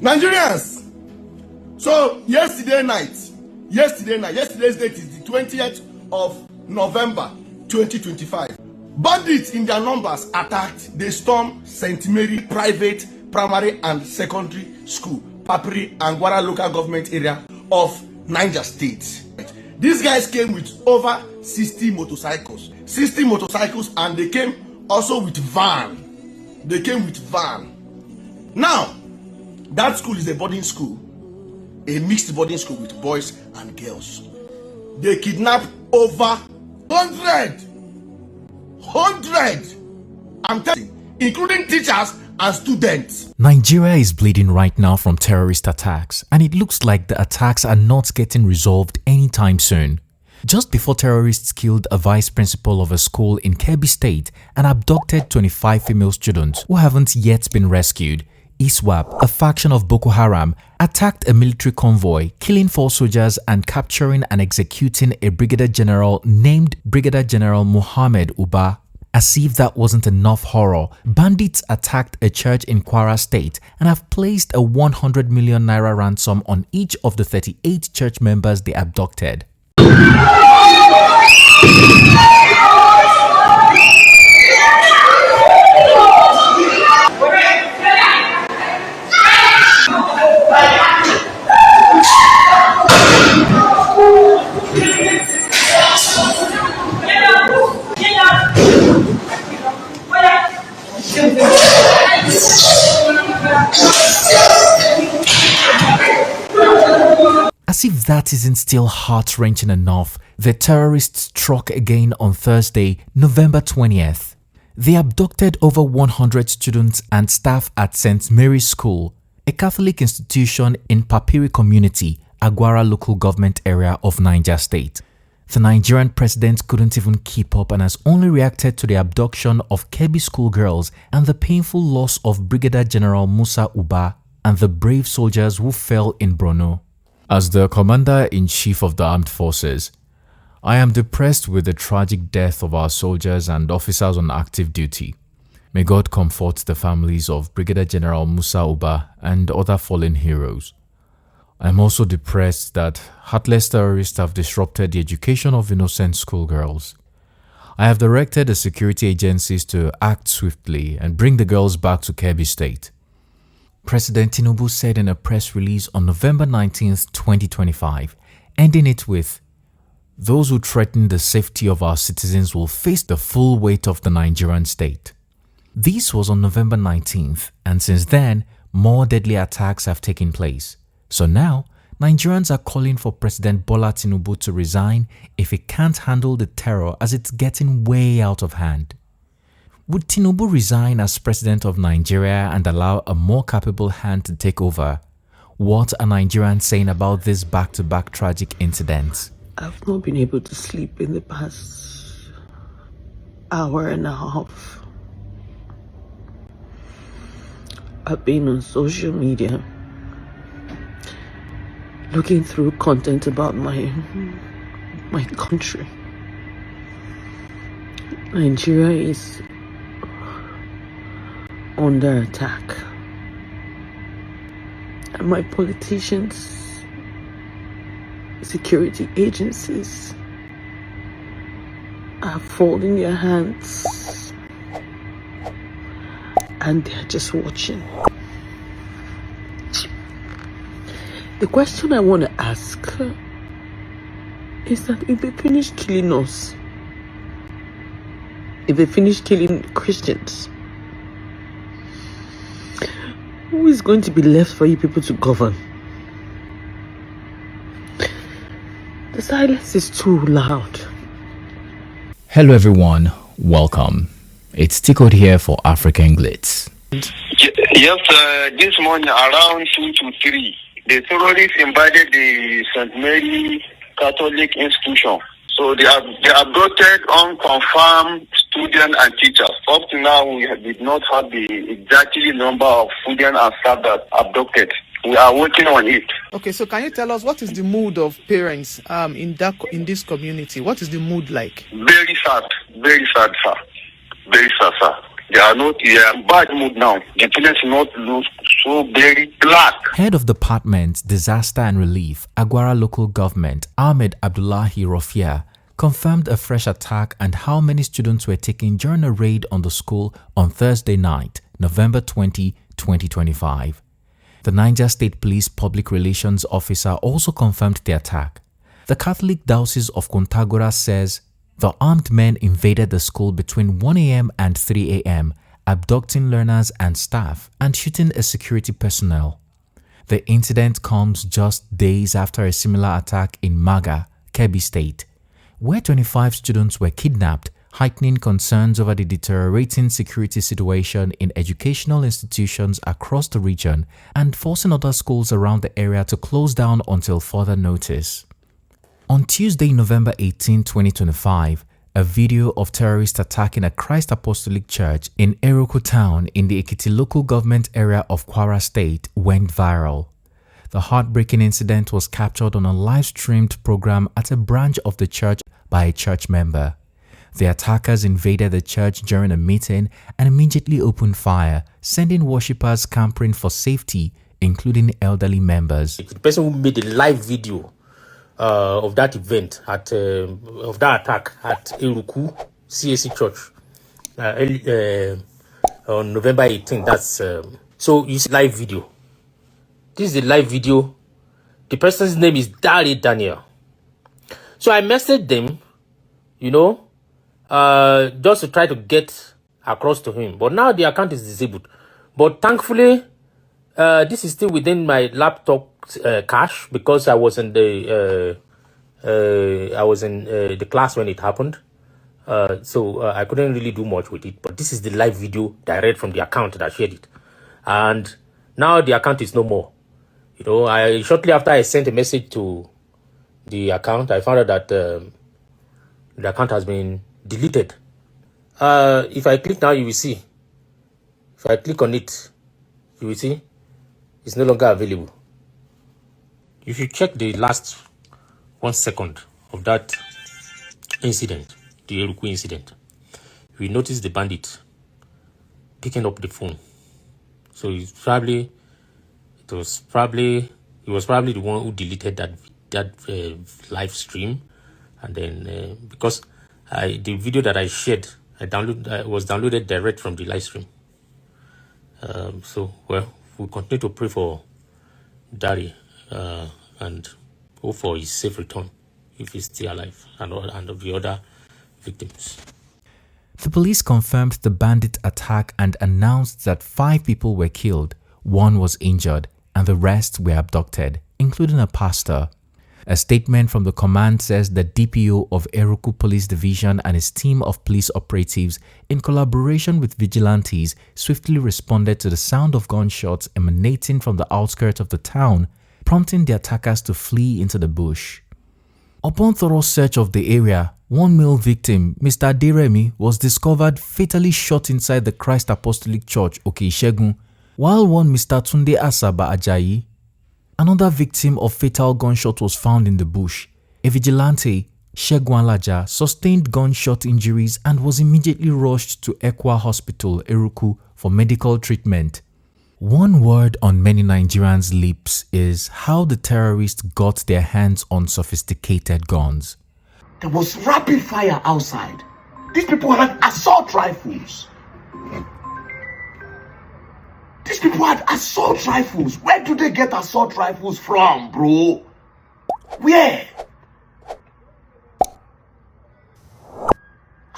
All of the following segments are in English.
Nigerians. So yesterday's date is the 20th of November 2025. Bandits in their numbers attacked, they stormed St. Mary Private Primary and Secondary School, Papiri and Agwara local government area of Niger State. These guys came with over 60 motorcycles, and they came also with van. Now, that school is a boarding school, a mixed boarding school with boys and girls. They kidnapped over 100. I'm telling you, including teachers and students. Nigeria is bleeding right now from terrorist attacks, and it looks like the attacks are not getting resolved anytime soon. Just before terrorists killed a vice principal of a school in Kebbi State and abducted 25 female students who haven't yet been rescued, ISWAP, a faction of Boko Haram, attacked a military convoy, killing 4 soldiers and capturing and executing a brigadier general named Brigadier Gen Mohammed Uba. As if that wasn't enough horror, bandits attacked a church in Kwara State and have placed a 100 million naira ransom on each of the 38 church members they abducted. As if that isn't still heart-wrenching enough, the terrorists struck again on Thursday, November 20th. They abducted over 100 students and staff at St. Mary's School, a Catholic institution in Papiri community, Agwara local government area of Niger State. The Nigerian president couldn't even keep up and has only reacted to the abduction of Kebbi schoolgirls and the painful loss of Brigadier General Musa Uba and the brave soldiers who fell in Borno. As the Commander-in-Chief of the Armed Forces, I am depressed with the tragic death of our soldiers and officers on active duty. May God comfort the families of Brigadier General Musa Uba and other fallen heroes. I am also depressed that heartless terrorists have disrupted the education of innocent schoolgirls. I have directed the security agencies to act swiftly and bring the girls back to Kebbi State. President Tinubu said in a press release on November 19, 2025, ending it with, "Those who threaten the safety of our citizens will face the full weight of the Nigerian state." This was on November 19th, and since then, more deadly attacks have taken place. So now, Nigerians are calling for President Bola Tinubu to resign if he can't handle the terror as it's getting way out of hand. Would Tinubu resign as president of Nigeria and allow a more capable hand to take over? What are Nigerians saying about this back-to-back tragic incidents? I've not been able to sleep in the past hour and a half. I've been on social media looking through content about my country. Nigeria is under attack, and my politicians, security agencies are folding their hands and they're just watching. The question I want to ask is that if they finish killing us, if they finish killing Christians, who is going to be left for you people to govern? The silence is too loud. Hello everyone, welcome. It's Tico here for African Glitz. Yes, this morning around 2 to 3, the terrorists invaded the St. Mary Catholic institution. So they abducted unconfirmed students and teachers. Up to now, we did not have the exact number of students and staff that abducted. We are working on it. Okay, so can you tell us what is the mood of parents in this community? What is the mood like? Very sad, sir. Very sad, sir. They are in bad mood now. The place not look so very black. Head of Department, Disaster and Relief, Agwara Local Government, Ahmed Abdullahi Rofia, confirmed a fresh attack and how many students were taken during a raid on the school on Thursday night, November 20, 2025. The Niger State Police Public Relations Officer also confirmed the attack. The Catholic Diocese of Kontagora says the armed men invaded the school between 1 a.m. and 3 a.m., abducting learners and staff and shooting a security personnel. The incident comes just days after a similar attack in Maga, Kebbi State, where 25 students were kidnapped, heightening concerns over the deteriorating security situation in educational institutions across the region and forcing other schools around the area to close down until further notice. On Tuesday, November 18, 2025, a video of terrorists attacking a Christ Apostolic Church in Eruku town in the Ekiti local government area of Kwara State went viral. The heartbreaking incident was captured on a live-streamed program at a branch of the church by a church member. The attackers invaded the church during a meeting and immediately opened fire, sending worshippers scampering for safety, including elderly members. The person who made the live video of that event, of that attack at Eruku CAC Church on November 18th. That's so you see live video. This is the live video. The person's name is Daniel. So I messaged them, just to try to get across to him. But now the account is disabled. But thankfully, this is still within my laptop cache because I was in the the class when it happened. So I couldn't really do much with it. But this is the live video direct from the account that shared it. And now the account is no more. I shortly after I sent a message to the account, I found out that the account has been deleted. If I click now, you will see. If I click on it, you will see it's no longer available. You should check the last 1 second of that incident, the Eruku incident. You will notice the bandit picking up the phone. So he was probably the one who deleted that live stream, and then because the video that I shared, was downloaded direct from the live stream. So we'll continue to pray for Dari and hope for his safe return if he's still alive, and the other victims. The police confirmed the bandit attack and announced that 5 people were killed, 1 was injured, and the rest were abducted, including a pastor. A statement from the command says the DPO of Eruku Police Division and his team of police operatives, in collaboration with vigilantes, swiftly responded to the sound of gunshots emanating from the outskirts of the town, prompting the attackers to flee into the bush. Upon thorough search of the area, one male victim, Mr. Deremi, was discovered fatally shot inside the Christ Apostolic Church, Okeishegun, while one Mr. Tunde Asaba Ajayi, another victim of fatal gunshot, was found in the bush. A vigilante, Shegun Alaja, sustained gunshot injuries and was immediately rushed to Ekwa Hospital, Eruku, for medical treatment. One word on many Nigerians' lips is how the terrorists got their hands on sophisticated guns. There was rapid fire outside. These people had assault rifles. Where do they get assault rifles from, bro? Where?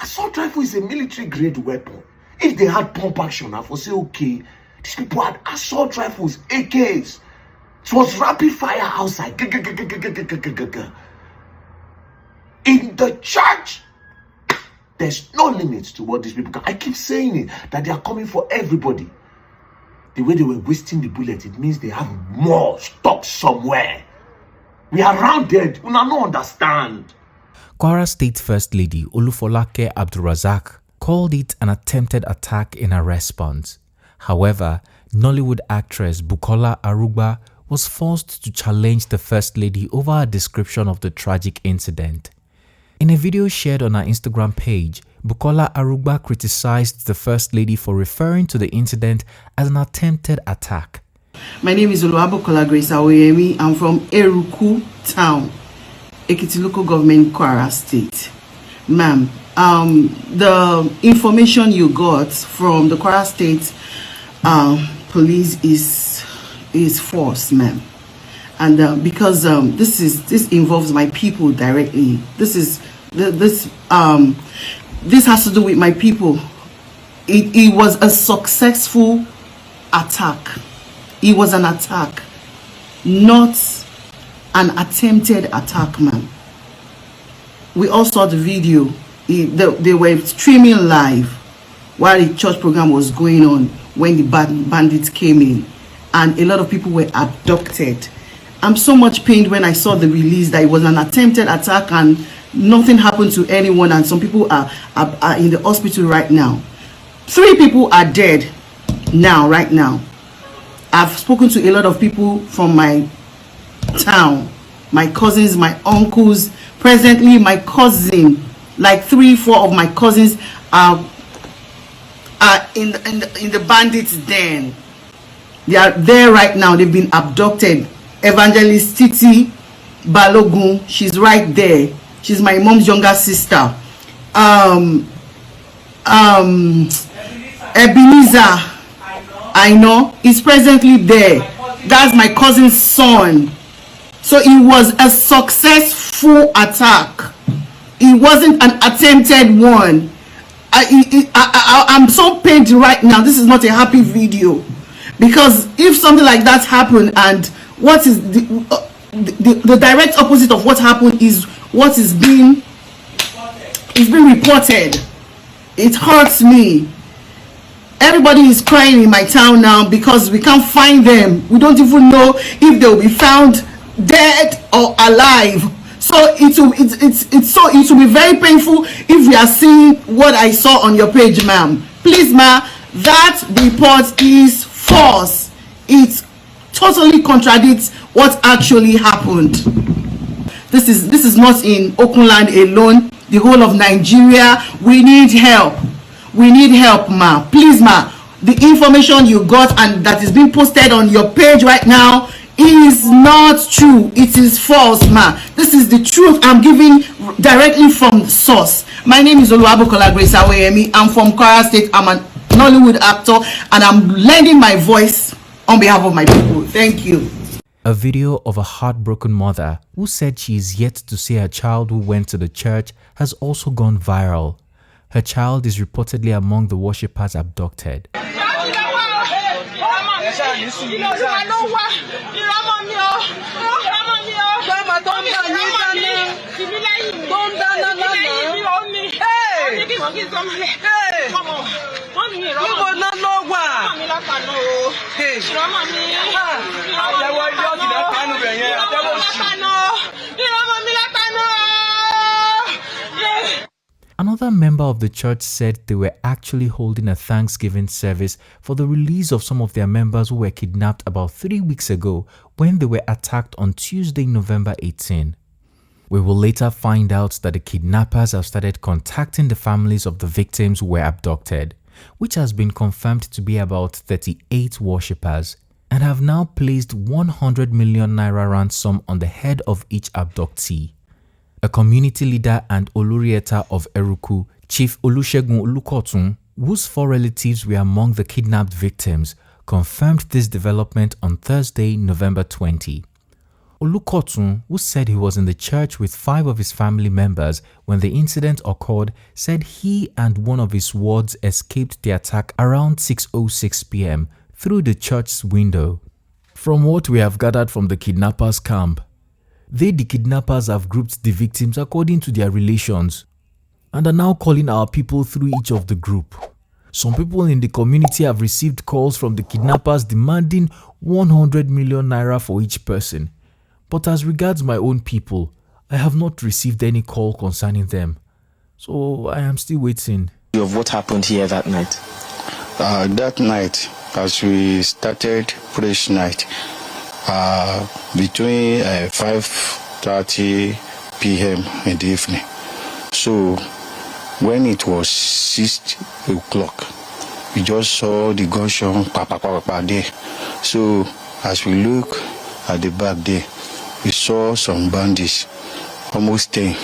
Assault rifle is a military grade weapon. If they had pump action, I would say okay. These people had assault rifles, AKs. It was rapid fire outside. In the church, there's no limit to what these people can. I keep saying it, that they are coming for everybody. The way they were wasting the bullet, it means they have more stock somewhere. We are rounded. We don't understand. Kwara State First Lady Olufolake Abdulrazak called it an attempted attack in her response. However, Nollywood actress Bukola Arugba was forced to challenge the First Lady over her description of the tragic incident. In a video shared on her Instagram page, Bukola Arugba criticized the First Lady for referring to the incident as an attempted attack. My name is Oluwabukola Grace Awoyemi. I'm from Eruku Town, Ekiti Local Government, Kwara State. Ma'am, the information you got from the Kwara State police is false, ma'am. And because this involves my people directly. This has to do with my people. It was a successful attack. It was an attack, not an attempted attack, ma'am. We all saw the video. They were streaming live while the church program was going on when the bandits came in, and a lot of people were abducted. I'm so much pained when I saw the release that it was an attempted attack and nothing happened to anyone, and some people are in the hospital right now. 3 people are dead now, right now. I've spoken to a lot of people from my town, my cousins, my uncles. Presently, my cousin, like 3-4 of my cousins are in the bandits' den. They are there right now. They've been abducted. Evangelist Titi Balogun, she's right there. She's my mom's younger sister. Ebenezer, I know, is presently there. That's my cousin's son. So it was a successful attack. It wasn't an attempted one. I'm so pained right now. This is not a happy video, because if something like that happened, and what is the direct opposite of what happened is what is being reported. It hurts me. Everybody is crying in my town now because we can't find them. We don't even know if they'll be found dead or alive. So it will be very painful if we are seeing what I saw on your page, ma'am. Please, ma'am, that report is false. It totally contradicts what actually happened. This is not in Okunland alone. The whole of Nigeria. We need help. We need help, ma. Please, ma. The information you got and that is being posted on your page right now is not true. It is false, ma. This is the truth I'm giving directly from the source. My name is Oluwabukola Grace Awoyemi. I'm from Kwara State. I'm an Nollywood actor, and I'm lending my voice on behalf of my people. Thank you. A video of a heartbroken mother who said she is yet to see her child who went to the church has also gone viral. Her child is reportedly among the worshippers abducted. Another member of the church said they were actually holding a Thanksgiving service for the release of some of their members who were kidnapped about 3 weeks ago when they were attacked on Tuesday, November 18. We will later find out that the kidnappers have started contacting the families of the victims who were abducted, which has been confirmed to be about 38 worshippers, and have now placed 100 million naira ransom on the head of each abductee. A community leader and Olurieta of Eruku, Chief Olusegun Olukotun, whose 4 relatives were among the kidnapped victims, confirmed this development on Thursday, November 20. Olukotun, who said he was in the church with 5 of his family members when the incident occurred, said he and one of his wards escaped the attack around 6:06 p.m. through the church's window. From what we have gathered from the kidnappers' camp, the kidnappers have grouped the victims according to their relations and are now calling our people through each of the group. Some people in the community have received calls from the kidnappers demanding 100 million naira for each person. But as regards my own people, I have not received any call concerning them. So I am still waiting. Of what happened here that night? That night, as we started praise night, between 5:30 p.m. in the evening. So when it was 6 o'clock, we just saw the gunshot there. So as we look at the back there, we saw some bandits, almost 10.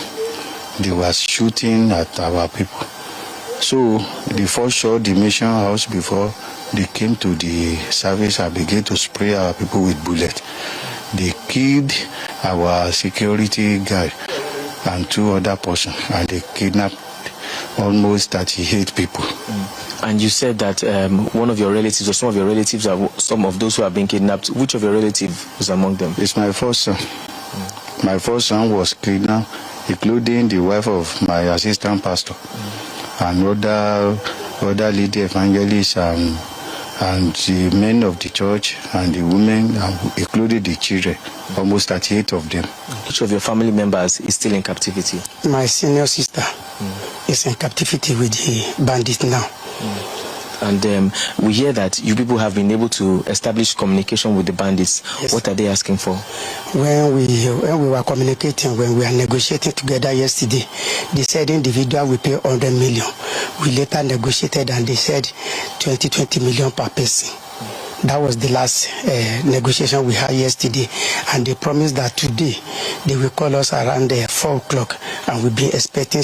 They were shooting at our people. So they first shot the mission house before they came to the service and began to spray our people with bullets. They killed our security guard and 2 other persons, and they kidnapped almost 38 people. And you said that one of your relatives or some of your relatives are some of those who have been kidnapped. Which of your relatives was among them? It's my first son. My first son was kidnapped, including the wife of my assistant pastor and other lady evangelists and the men of the church and the women, including the children, almost 38 of them. Which of your family members is still in captivity? My senior sister is in captivity with the bandits now. And we hear that you people have been able to establish communication with the bandits. Yes. What are they asking for? When we were communicating, when we were negotiating together yesterday, they said individual will pay 100 million. We later negotiated and they said 20 million per person. That was the last negotiation we had yesterday, and they promised that today they will call us around 4 o'clock, and we'll be expecting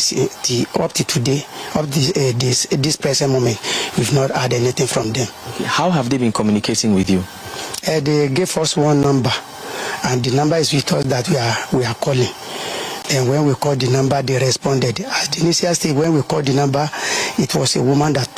up to today, up this present moment. We've not had anything from them. How have they been communicating with you? They gave us one number, and the number is with us that we are calling. And when we called the number, they responded. At the initial stage, when we called the number, it was a woman that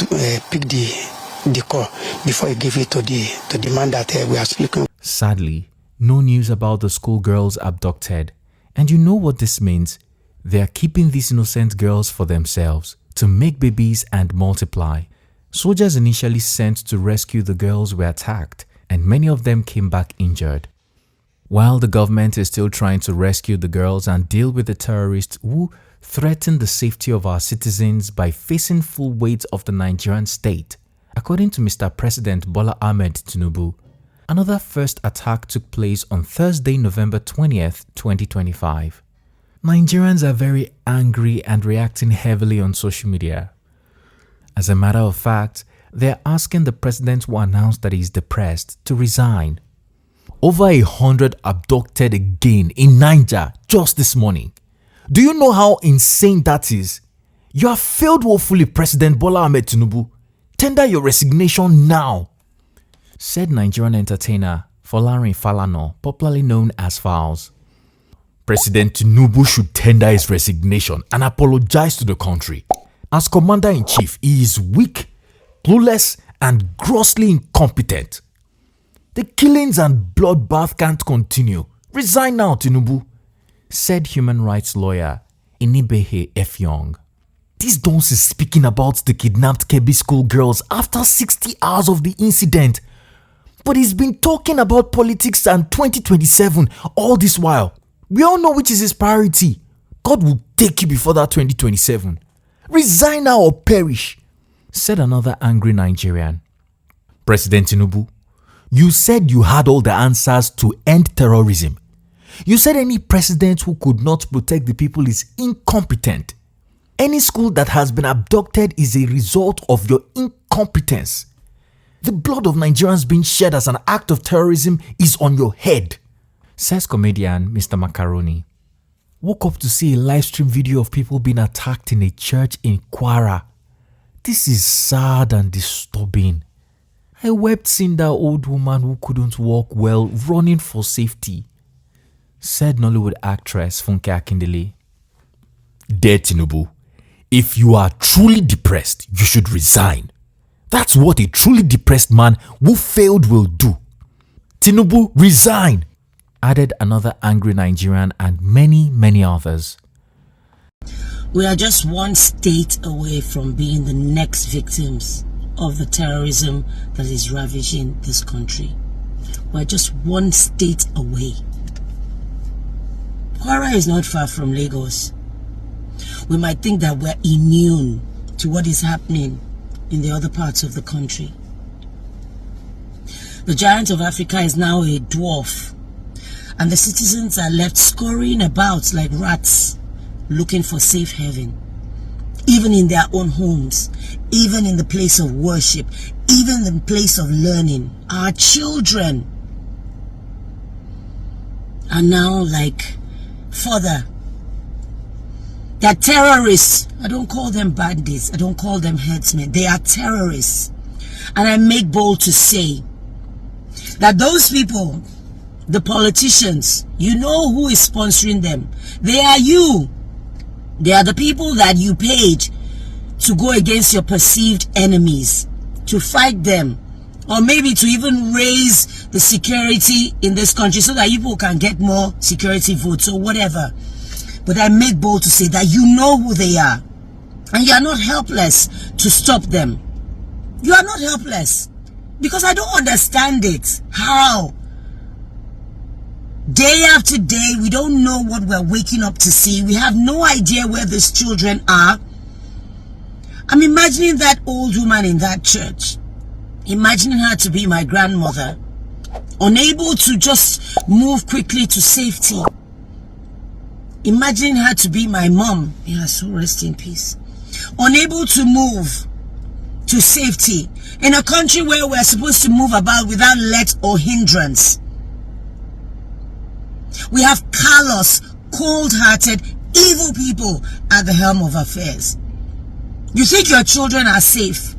picked the call before he gave it to the man that we are speaking. Sadly, no news about the schoolgirls abducted. And you know what this means? They are keeping these innocent girls for themselves to make babies and multiply. Soldiers initially sent to rescue the girls were attacked, and many of them came back injured. While the government is still trying to rescue the girls and deal with the terrorists who threaten the safety of our citizens by facing full weight of the Nigerian state, according to Mr. President Bola Ahmed Tinubu, another first attack took place on Thursday, November 20th, 2025. Nigerians are very angry and reacting heavily on social media. As a matter of fact, they are asking the president who announced that he is depressed to resign. Over 100 abducted again in Niger just this morning. Do you know how insane that is? You have failed woefully, President Bola Ahmed Tinubu. Tender your resignation now, said Nigerian entertainer Folarin Falana, popularly known as Falz. President Tinubu should tender his resignation and apologize to the country. As commander-in-chief, he is weak, clueless, and grossly incompetent. The killings and bloodbath can't continue. Resign now, Tinubu, said human rights lawyer Inibehe F. Young. This Dons is speaking about the kidnapped Kebbi school girls after 60 hours of the incident. But he's been talking about politics and 2027 all this while. We all know which is his priority. God will take you before that 2027. Resign now or perish, said another angry Nigerian. President Tinubu, you said you had all the answers to end terrorism. You said any president who could not protect the people is incompetent. Any school that has been abducted is a result of your incompetence. The blood of Nigerians being shed as an act of terrorism is on your head, says comedian Mr. Macaroni. Woke up to see a live stream video of people being attacked in a church in Kwara. This is sad and disturbing. I wept seeing that old woman who couldn't walk well running for safety, said Nollywood actress Funke Akindele. Dear Tinubu, if you are truly depressed, you should resign. That's what a truly depressed man who failed will do. Tinubu, resign, added another angry Nigerian and many, many others. We are just one state away from being the next victims of the terrorism that is ravaging this country. We're just one state away. Kwara is not far from Lagos. We might think that we're immune to what is happening in the other parts of the country. The giant of Africa is now a dwarf, and the citizens are left scurrying about like rats, looking for safe haven. Even in their own homes, even in the place of worship, even in the place of learning, our children are now like further. They're terrorists. I don't call them bandits. I don't call them headsmen. They are terrorists. And I make bold to say that those people, the politicians, you know who is sponsoring them. They are you. They are the people that you paid to go against your perceived enemies, to fight them, or maybe to even raise the security in this country so that people can get more security votes or whatever. But I make bold to say that you know who they are, and you are not helpless to stop them. You are not helpless, because I don't understand it. How? Day after day, we don't know what we're waking up to see. We have no idea where these children are. I'm imagining that old woman in that church, imagining her to be my grandmother, unable to just move quickly to safety. Imagining her to be my mom, may her soul rest in peace, unable to move to safety in a country where we're supposed to move about without let or hindrance. We have callous, cold-hearted, evil people at the helm of affairs. You think your children are safe?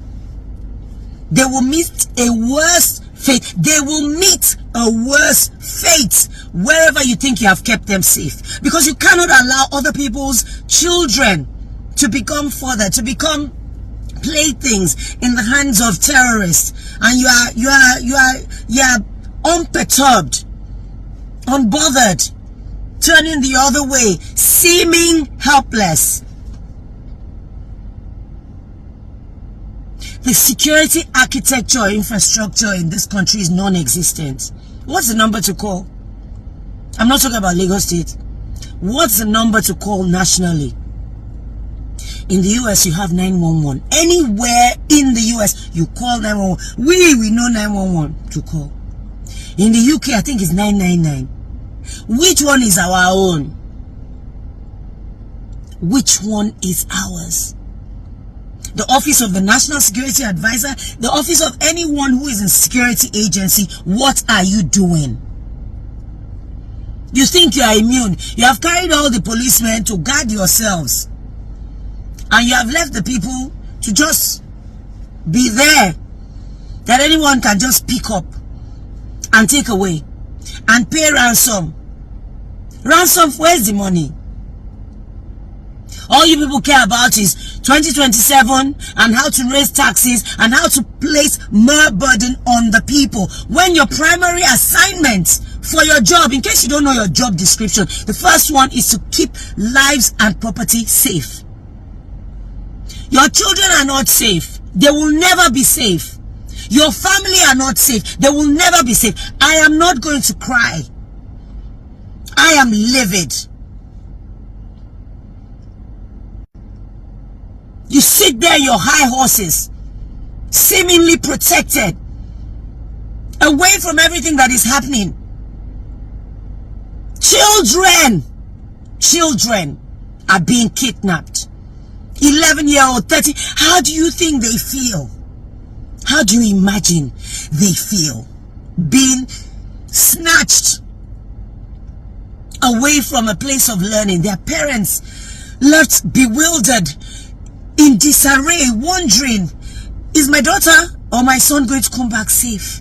They will meet a worse fate. They will meet a worse fate wherever you think you have kept them safe. Because you cannot allow other people's children to become further, to become playthings in the hands of terrorists. And you are unperturbed, unbothered, turning the other way, seeming helpless. The security architecture or infrastructure in this country is non-existent. What's the number to call? I'm not talking about Lagos State. What's the number to call nationally? In the US, you have 911. Anywhere in the US, you call 911. We know 911 to call. In the UK, I think it's 999. Which one is our own? Which one is ours? The office of the National Security Advisor, the office of anyone who is in security agency, what are you doing? You think you are immune. You have carried all the policemen to guard yourselves. And you have left the people to just be there, that anyone can just pick up and take away and pay ransom. Ransom, where's the money? All you people care about is 2027 and how to raise taxes and how to place more burden on the people, when your primary assignment for your job, in case you don't know your job description, the first one is to keep lives and property safe. Your children are not safe. They will never be safe. Your family are not safe. They will never be safe. I am not going to cry. I am livid. You sit there, your high horses, seemingly protected, away from everything that is happening. Children are being kidnapped. 11-year-old, 30. How do you think they feel? How do you imagine they feel? Being snatched away from a place of learning. Their parents left bewildered, in disarray, wondering, is my daughter or my son going to come back safe?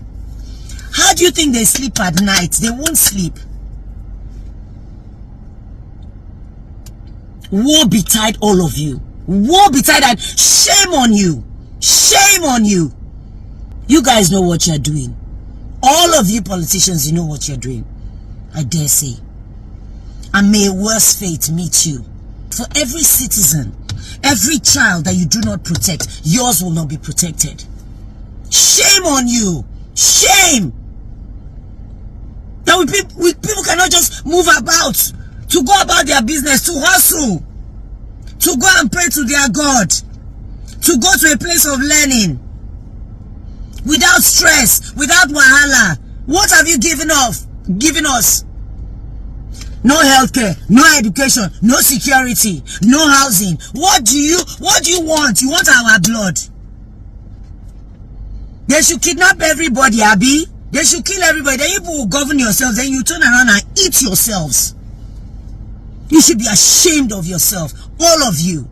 How do you think they sleep at night? They won't sleep. Woe betide all of you. Woe betide, and shame on you. Shame on you. You guys know what you're doing. All of you politicians, you know what you're doing. I dare say. And may a worse fate meet you. For every citizen, every child that you do not protect, yours will not be protected. Shame on you. Shame. That people cannot just move about, to go about their business, to hustle, to go and pray to their God, to go to a place of learning, without stress, without wahala. What have you given us? No healthcare, no education, no security, no housing. What do you want? You want our blood. They should kidnap everybody, Abi. They should kill everybody. Then you people will govern yourselves. Then you turn around and eat yourselves. You should be ashamed of yourself. All of you.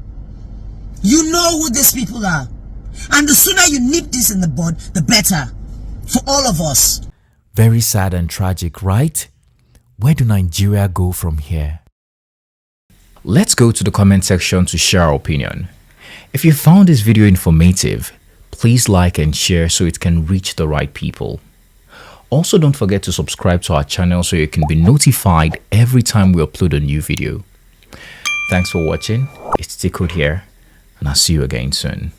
You know who these people are. And the sooner you nip this in the bud, the better. For all of us. Very sad and tragic, right? Where do Nigeria go from here? Let's go to the comment section to share our opinion. If you found this video informative, please like and share so it can reach the right people. Also, don't forget to subscribe to our channel so you can be notified every time we upload a new video. Thanks for watching. It's Tickled here, and I'll see you again soon.